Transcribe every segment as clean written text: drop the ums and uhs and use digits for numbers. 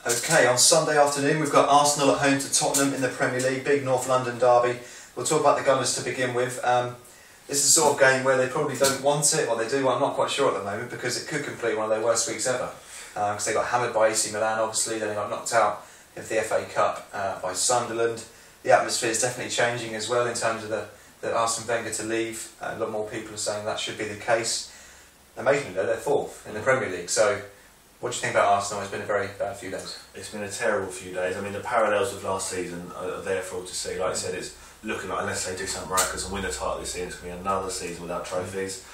Okay, on Sunday afternoon we've got Arsenal at home to Tottenham in the Premier League, big North London derby. We'll talk about the Gunners to begin with. This is the sort of game where they probably don't want it, or they do, I'm not quite sure at the moment, because it could complete one of their worst weeks ever. Because they got hammered by AC Milan, obviously, then they got knocked out of the FA Cup by Sunderland. The atmosphere is definitely changing as well in terms of the Arsene Wenger to leave. A lot more people are saying that should be the case. Amazingly though, they're fourth in the Premier League, so what do you think about Arsenal? It's been a very bad few days. It's been a terrible few days. I mean, the parallels with last season are there for all to see. Like I said, it's looking like, unless they do something miraculous and win the title this season, it's going to be another season without trophies.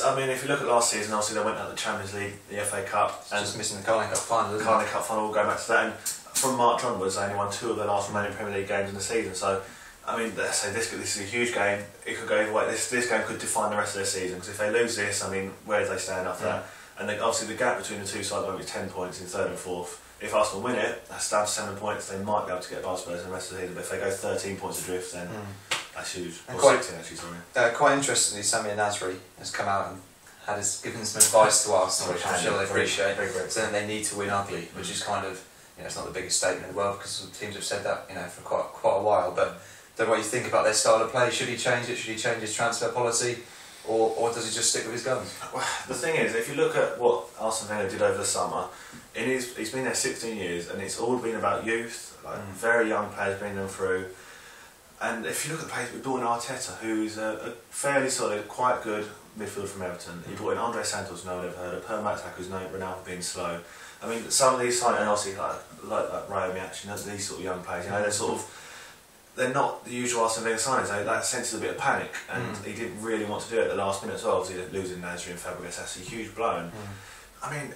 I mean, if you look at last season, obviously they went out the Champions League, the FA Cup, and just missing the Carling Cup final. The Carling Cup final, we'll go back to that. And from March onwards, they only won 2 of their last remaining Premier League games in the season. So, I mean, let's say this is a huge game. It could go either way. This game could define the rest of their season, because if they lose this, I mean, where do they stand after that? And then obviously the gap between the two sides will be 10 points in third and fourth. If Arsenal win it, that's down to 7 points. They might be able to get above Spurs in the rest of the season. But if they go 13 points adrift, then that's huge. Or 16 actually, sorry. Quite interestingly, Samir Nasri has come out and given some advice to Arsenal, which I'm sure they appreciate. So then they need to win ugly, which is kind of, it's not the biggest statement in the world, because teams have said that for quite a while. But don't know what you think about their style of play. Should he change it? Should he change his transfer policy? Or does he just stick with his guns? Well, the thing is, if you look at what Arsene Wenger did over the summer, he's been there 16 years, and it's all been about youth, like very young players bringing them through. And if you look at the players, we brought in Arteta, who's a fairly solid, quite good midfielder from Everton. He brought in Andre Santos, no one ever heard of, Per Mertesacker, who's renowned for being slow. I mean, some of these signings, and obviously like Ryan Miachi, these sort of young players, they're not the usual Arsene Wenger signings. That senses a bit of panic, and he didn't really want to do it at the last minute as well. Obviously, losing Nasri and Fabregas, that's a huge blow. And I mean,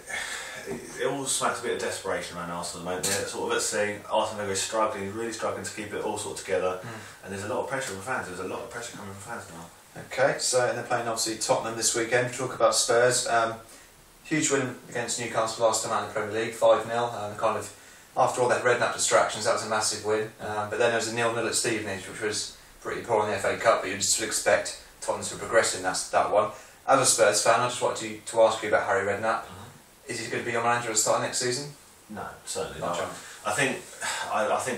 it all smacks a bit of desperation around Arsenal at the moment. They're sort of at sea. Arsene Wenger is struggling, he's really struggling to keep it all sort of together, and there's a lot of pressure from fans. There's a lot of pressure coming from fans now. Okay, so they're playing obviously Tottenham this weekend. Talk about Spurs. Huge win against Newcastle last time out in the Premier League, 5-0. After all their redknapp distractions, that was a massive win. But then there was a 0-0 at Stevenage, which was pretty poor in the FA Cup, but you'd just expect Tottenham to progress in that one. As a Spurs fan, I just wanted to ask you about Harry Redknapp. Is he going to be your manager at the start of next season? No, certainly not. I think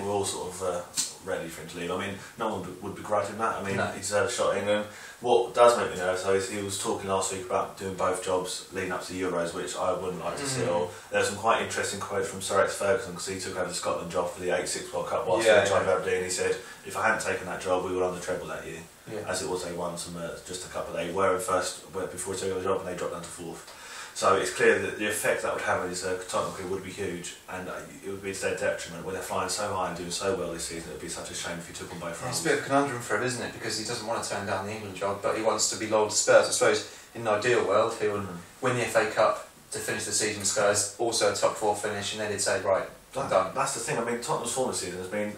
we're all sort of ready for him to leave. I mean, no one would begrudge him that. I mean, he deserves a shot at England. What does make me nervous though is he was talking last week about doing both jobs leading up to the Euros, which I wouldn't like to see at all. There were some quite interesting quotes from Sir Alex Ferguson, because he took over the Scotland job for the '86 World Cup whilst in charge of Aberdeen. He said, if I hadn't taken that job, we would have won the treble that year. As it was, they won some just a couple. They were in first before he took over the job, and they dropped down to fourth. So it's clear that the effect that would have on his Tottenham career would be huge, and it would be to their detriment. When they're flying so high and doing so well this season, it would be such a shame if he took on both roles. It's a bit of a conundrum for him, isn't it? Because he doesn't want to turn down the England job, but he wants to be loyal to Spurs. I suppose in an ideal world, he would win the FA Cup to finish the season with Spurs, also a top 4 finish, and then he'd say, right, I'm done. That's the thing. I mean, Tottenham's form this season has been,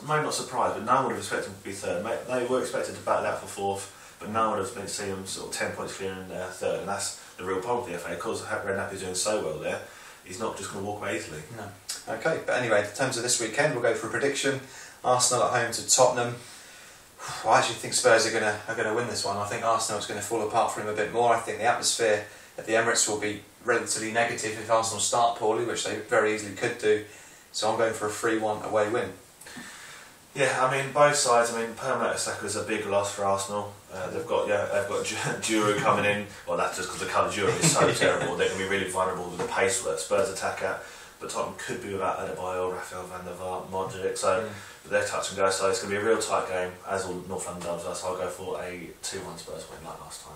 maybe not surprised, but no one would have expected them to be third. They were expected to battle out for fourth, but no one would have seen them sort of 10 points clear in third, and that's the real problem with the FA. Of course, Redknapp is doing so well there, he's not just going to walk away easily. No. Okay, but anyway, in terms of this weekend, we'll go for a prediction. Arsenal at home to Tottenham. I actually think Spurs are going to win this one. I think Arsenal is going to fall apart for him a bit more. I think the atmosphere at the Emirates will be relatively negative if Arsenal start poorly, which they very easily could do. So I'm going for a 3-1 away win. Yeah, I mean, both sides. I mean, Per Mertesacker is a big loss for Arsenal. They've got Giroud coming in. Well, that's just because the colour Giroud is so terrible. They're going to be really vulnerable with the pace that Spurs attack at. But Tottenham could be without Adebayor, Rafael van der Vaart, Modric. So they're touch and go. So it's going to be a real tight game, as all North London does. So I'll go for a 2-1 Spurs win like last time.